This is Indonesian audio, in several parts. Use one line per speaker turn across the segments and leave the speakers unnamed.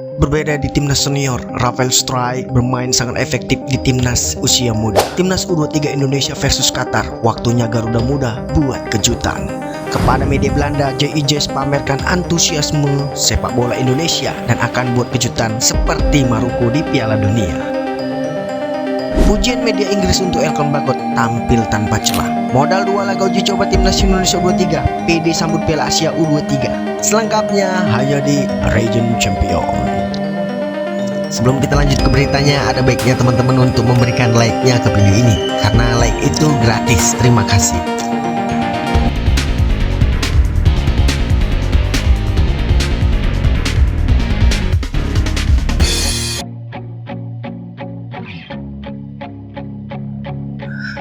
Berbeda di timnas senior, Rafael Struijk bermain sangat efektif di timnas usia muda. Timnas U23 Indonesia versus Qatar, waktunya Garuda Muda buat kejutan. Kepada media Belanda, JIJS pamerkan antusiasme sepak bola Indonesia dan akan buat kejutan seperti Maroko di Piala Dunia. Pujian media Inggris untuk Elkan Bagot tampil tanpa celah. Modal 2 laga uji coba timnas Indonesia U23, PD sambut Piala Asia U23. Selengkapnya hanya di Region Champion. Sebelum kita lanjut ke beritanya, ada baiknya teman-teman untuk memberikan like-nya ke video ini, karena like itu gratis. Terima kasih.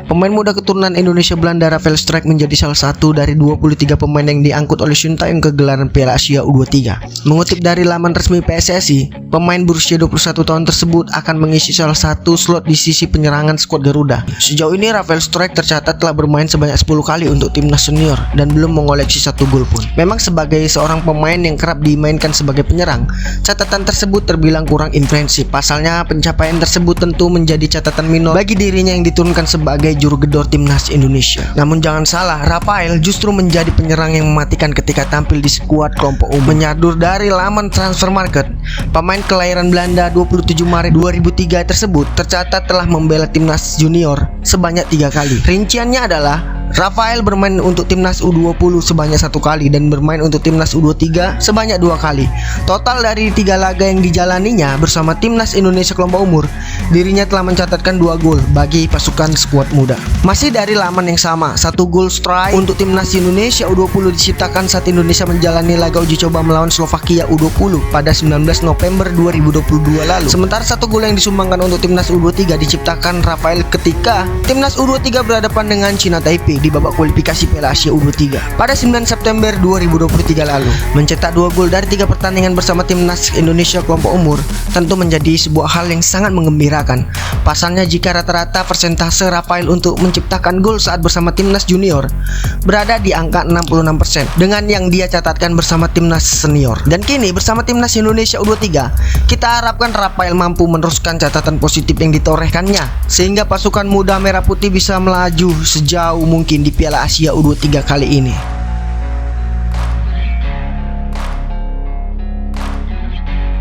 Pemain muda keturunan Indonesia Belanda Rafael Struijk menjadi salah satu dari 23 pemain yang diangkut oleh Sintayong ke gelaran Piala Asia U23. Mengutip dari laman resmi PSSI, pemain berusia 21 tahun tersebut akan mengisi salah satu slot di sisi penyerangan skuad Garuda. Sejauh ini Rafael Struijk tercatat telah bermain sebanyak 10 kali untuk timnas senior dan belum mengoleksi 1 gol pun. Memang sebagai seorang pemain yang kerap dimainkan sebagai penyerang, catatan tersebut terbilang kurang impresif. Pasalnya pencapaian tersebut tentu menjadi catatan minor bagi dirinya yang diturunkan sebagai juru gedor timnas Indonesia. Namun jangan salah, Rafael justru menjadi penyerang yang mematikan ketika tampil di skuad kelompok umum. Menyadur dari laman transfer market, pemain kelahiran Belanda 27 Maret 2003 tersebut tercatat telah membela timnas junior sebanyak 3 kali. Rinciannya adalah Rafael bermain untuk timnas U20 sebanyak 1 kali dan bermain untuk timnas U23 sebanyak 2 kali. Total dari 3 laga yang dijalaninya bersama timnas Indonesia kelompok umur, dirinya telah mencatatkan 2 gol bagi pasukan skuad muda. Masih dari laman yang sama, 1 gol Struijk untuk timnas Indonesia U20 diciptakan saat Indonesia menjalani laga uji coba melawan Slovakia U20 pada 19 November 2022 lalu. Sementara 1 gol yang disumbangkan untuk timnas U23 diciptakan Rafael ketika timnas U23 berhadapan dengan China Taipei di babak kualifikasi Piala Asia U23 pada 9 September 2023 lalu. Mencetak 2 gol dari 3 pertandingan bersama timnas Indonesia kelompok umur tentu menjadi sebuah hal yang sangat menggembirakan. Pasalnya jika rata-rata persentase Rafael untuk menciptakan gol saat bersama timnas junior berada di angka 66% dengan yang dia catatkan bersama timnas senior. Dan kini bersama timnas Indonesia U23, kita harapkan Rafael mampu meneruskan catatan positif yang ditorehkannya sehingga pasukan muda merah putih bisa melaju sejauh mungkin di Piala Asia U23 kali ini.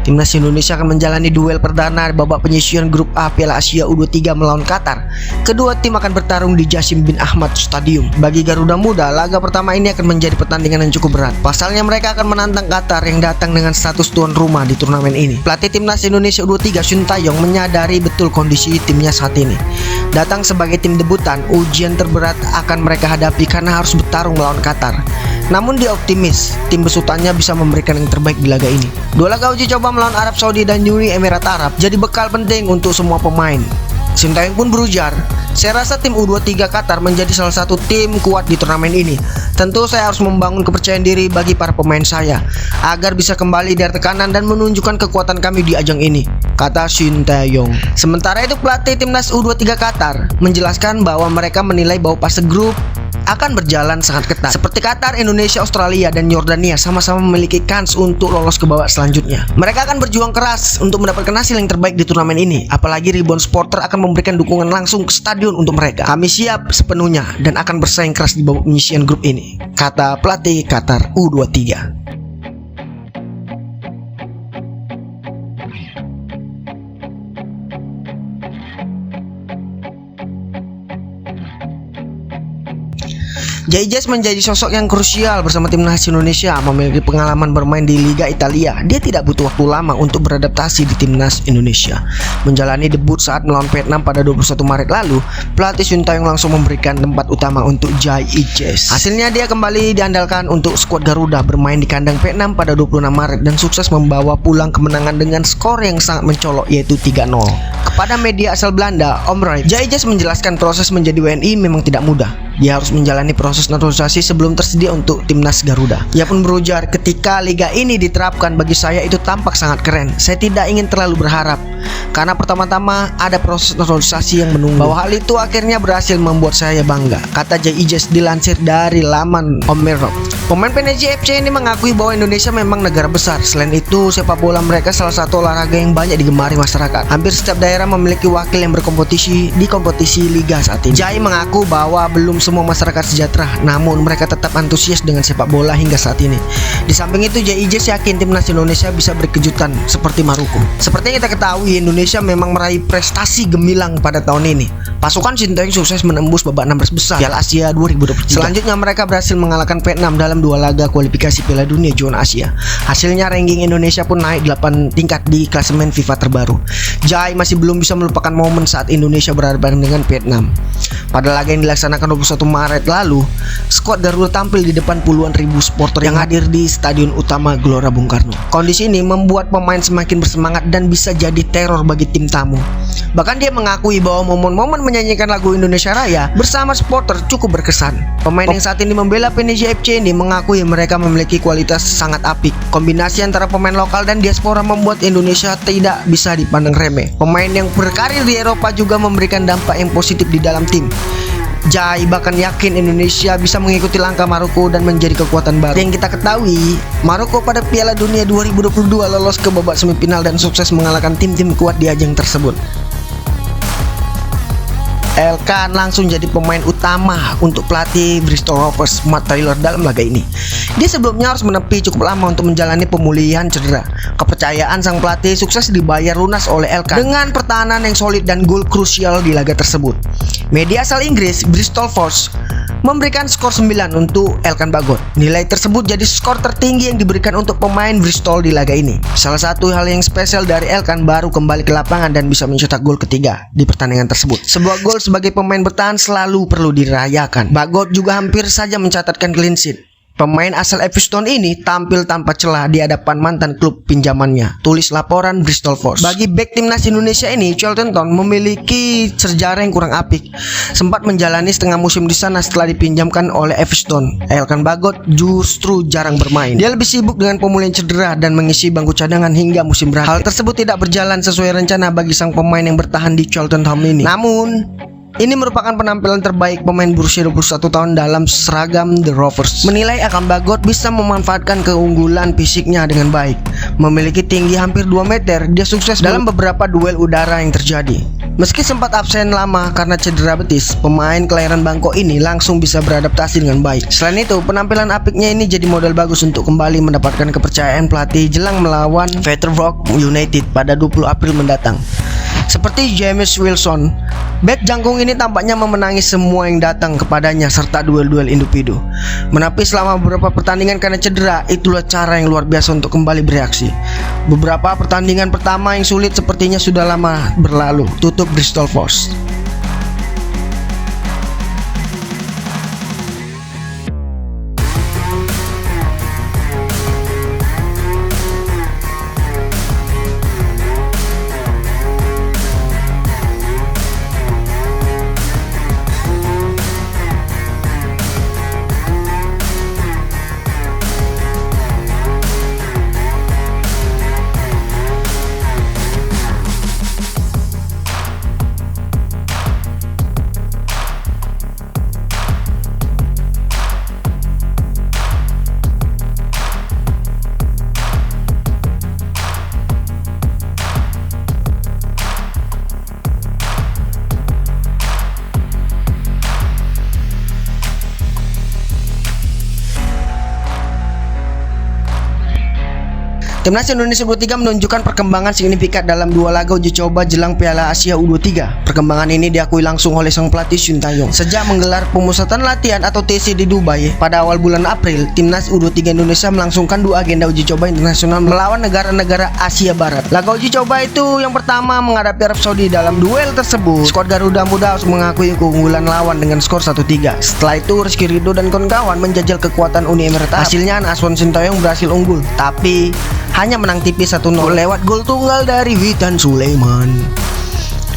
Timnas Indonesia akan menjalani duel perdana babak penyisihan grup A Piala Asia U23 melawan Qatar. Kedua tim akan bertarung di Jasim bin Ahmad Stadium. Bagi Garuda Muda, laga pertama ini akan menjadi pertandingan yang cukup berat. Pasalnya mereka akan menantang Qatar yang datang dengan status tuan rumah di turnamen ini. Pelatih timnas Indonesia U23 Sintayong menyadari betul kondisi timnya saat ini. Datang sebagai tim debutan, ujian terberat akan mereka hadapi karena harus bertarung melawan Qatar. Namun dia optimis tim besutannya bisa memberikan yang terbaik di laga ini. 2 laga uji coba melawan Arab Saudi dan Uni Emirat Arab jadi bekal penting untuk semua pemain. Sintayong pun berujar, "Saya rasa tim U23 Qatar menjadi salah satu tim kuat di turnamen ini. Tentu saya harus membangun kepercayaan diri bagi para pemain saya agar bisa kembali dari tekanan dan menunjukkan kekuatan kami di ajang ini," kata Sintayong. Sementara itu pelatih timnas U23 Qatar menjelaskan bahwa mereka menilai bahwa fase grup akan berjalan sangat ketat. Seperti Qatar, Indonesia, Australia, dan Yordania sama-sama memiliki kans untuk lolos ke babak selanjutnya. Mereka akan berjuang keras untuk mendapatkan hasil yang terbaik di turnamen ini. Apalagi ribuan supporter akan memberikan dukungan langsung ke stadion untuk mereka. Kami siap sepenuhnya dan akan bersaing keras di babak penyisihan grup ini, kata pelatih Qatar U23. JIJS menjadi sosok yang krusial bersama timnas Indonesia, memiliki pengalaman bermain di Liga Italia. Dia tidak butuh waktu lama untuk beradaptasi di timnas Indonesia. Menjalani debut saat melawan Vietnam pada 21 Maret lalu, pelatih Sintayong langsung memberikan tempat utama untuk JIJS. Hasilnya dia kembali diandalkan untuk skuad Garuda bermain di kandang Vietnam pada 26 Maret dan sukses membawa pulang kemenangan dengan skor yang sangat mencolok yaitu 3-0. Kepada media asal Belanda, Om Rai, JIJS menjelaskan proses menjadi WNI memang tidak mudah. Dia harus menjalani proses naturalisasi sebelum tersedia untuk timnas Garuda. Ia pun berujar, ketika liga ini diterapkan bagi saya itu tampak sangat keren. Saya tidak ingin terlalu berharap karena pertama-tama ada proses naturalisasi yang menunggu. Bahwa hal itu akhirnya berhasil membuat saya bangga, kata Jay Ijes dilansir dari laman Omerok. Pemain PNJ FC ini mengakui bahwa Indonesia memang negara besar. Selain itu, sepak bola mereka salah satu olahraga yang banyak digemari masyarakat. Hampir setiap daerah memiliki wakil yang berkompetisi di kompetisi liga saat ini. Jai mengaku bahwa belum semua masyarakat sejahtera, namun mereka tetap antusias dengan sepak bola hingga saat ini. Di samping itu, Jai Ijes yakin timnas Indonesia bisa berkejutan seperti Maroko. Seperti yang kita ketahui, Indonesia memang meraih prestasi gemilang pada tahun ini. Pasukan Sintayong sukses menembus babak 16 besar Piala Asia 2023. Selanjutnya mereka berhasil mengalahkan Vietnam dalam 2 laga kualifikasi Piala Dunia Zona Asia. Hasilnya ranking Indonesia pun naik 8 tingkat di klasemen FIFA terbaru. Jai masih belum bisa melupakan momen saat Indonesia berhadapan dengan Vietnam. Pada laga yang dilaksanakan 21 Maret lalu, skuad Garuda tampil di depan puluhan ribu supporter yang hadir di Stadion Utama Gelora Bung Karno. Kondisi ini membuat pemain semakin bersemangat dan bisa jadi teror bagi tim tamu. Bahkan dia mengakui bahwa momen-momen menyanyikan lagu Indonesia Raya bersama supporter cukup berkesan. Pemain yang saat ini membela PNJ FC ini mengakui mereka memiliki kualitas sangat apik. Kombinasi antara pemain lokal dan diaspora membuat Indonesia tidak bisa dipandang remeh. Pemain yang berkarir di Eropa juga memberikan dampak yang positif di dalam tim. Jai bahkan yakin Indonesia bisa mengikuti langkah Maroko dan menjadi kekuatan baru. Yang kita ketahui, Maroko pada Piala Dunia 2022 lolos ke babak semifinal dan sukses mengalahkan tim-tim kuat di ajang tersebut. Elkan langsung jadi pemain utama untuk pelatih Bristol Rovers Matt Taylor dalam laga ini. Dia sebelumnya harus menepi cukup lama untuk menjalani pemulihan cedera. Kepercayaan sang pelatih sukses dibayar lunas oleh Elkan dengan pertahanan yang solid dan gol krusial di laga tersebut. Media asal Inggris Bristol Force memberikan skor 9 untuk Elkan Bagot. Nilai tersebut jadi skor tertinggi yang diberikan untuk pemain Bristol di laga ini. Salah satu hal yang spesial dari Elkan baru kembali ke lapangan dan bisa mencetak gol ketiga di pertandingan tersebut. Sebuah gol sebagai pemain bertahan selalu perlu dirayakan. Bagot juga hampir saja mencatatkan clean sheet. Pemain asal Everton ini tampil tanpa celah di hadapan mantan klub pinjamannya, tulis laporan Bristol Force. Bagi bek timnas Indonesia ini, Charlton Town memiliki sejarah yang kurang apik. Sempat menjalani setengah musim di sana setelah dipinjamkan oleh Everton. Elkan Bagot justru jarang bermain. Dia lebih sibuk dengan pemulihan cedera dan mengisi bangku cadangan hingga musim berakhir. Hal tersebut tidak berjalan sesuai rencana bagi sang pemain yang bertahan di Charlton Town ini. Namun, ini merupakan penampilan terbaik pemain berusia 21 tahun dalam seragam The Rovers. Menilai Elkan Bagot bisa memanfaatkan keunggulan fisiknya dengan baik. Memiliki tinggi hampir 2 meter, dia sukses dalam beberapa duel udara yang terjadi. Meski sempat absen lama karena cedera betis, pemain kelahiran Bangkok ini langsung bisa beradaptasi dengan baik. Selain itu, penampilan apiknya ini jadi modal bagus untuk kembali mendapatkan kepercayaan pelatih jelang melawan Peterborough United pada 20 April mendatang. Seperti James Wilson, bek jangkung ini tampaknya memenangi semua yang datang kepadanya serta duel-duel individu. Menapi selama beberapa pertandingan karena cedera, itulah cara yang luar biasa untuk kembali bereaksi. Beberapa pertandingan pertama yang sulit sepertinya sudah lama berlalu, tutup Bristol Force. Timnas Indonesia U23 menunjukkan perkembangan signifikan dalam 2 laga uji coba jelang Piala Asia U23. Perkembangan ini diakui langsung oleh sang pelatih Sintayong. Sejak menggelar pemusatan latihan atau TC di Dubai pada awal bulan April, Timnas U23 Indonesia melangsungkan 2 agenda uji coba internasional melawan negara-negara Asia Barat. Laga uji coba itu yang pertama menghadapi Arab Saudi. Dalam duel tersebut, skuad Garuda Muda harus mengakui keunggulan lawan dengan skor 1-3. Setelah itu, Rizky Ridho dan kawan-kawan menjajal kekuatan Uni Emirat Arab. Hasilnya Aswan Sintayong berhasil unggul, tapi hanya menang tipis 1-0 lewat gol tunggal dari Witan Sulaiman.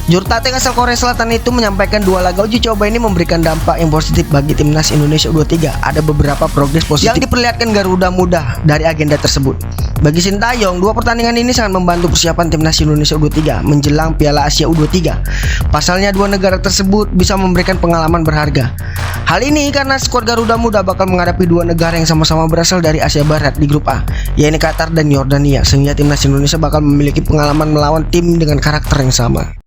Jurtateng asal Korea Selatan itu menyampaikan 2 laga uji coba ini memberikan dampak yang positif bagi timnas Indonesia U23. Ada beberapa progres positif yang diperlihatkan Garuda Muda dari agenda tersebut. Bagi Sintayong, 2 pertandingan ini sangat membantu persiapan timnas Indonesia U23 menjelang Piala Asia U23. Pasalnya 2 negara tersebut bisa memberikan pengalaman berharga. Hal ini karena skuad Garuda Muda bakal menghadapi 2 negara yang sama-sama berasal dari Asia Barat di grup A, yaitu Qatar dan Yordania, sehingga timnas Indonesia bakal memiliki pengalaman melawan tim dengan karakter yang sama.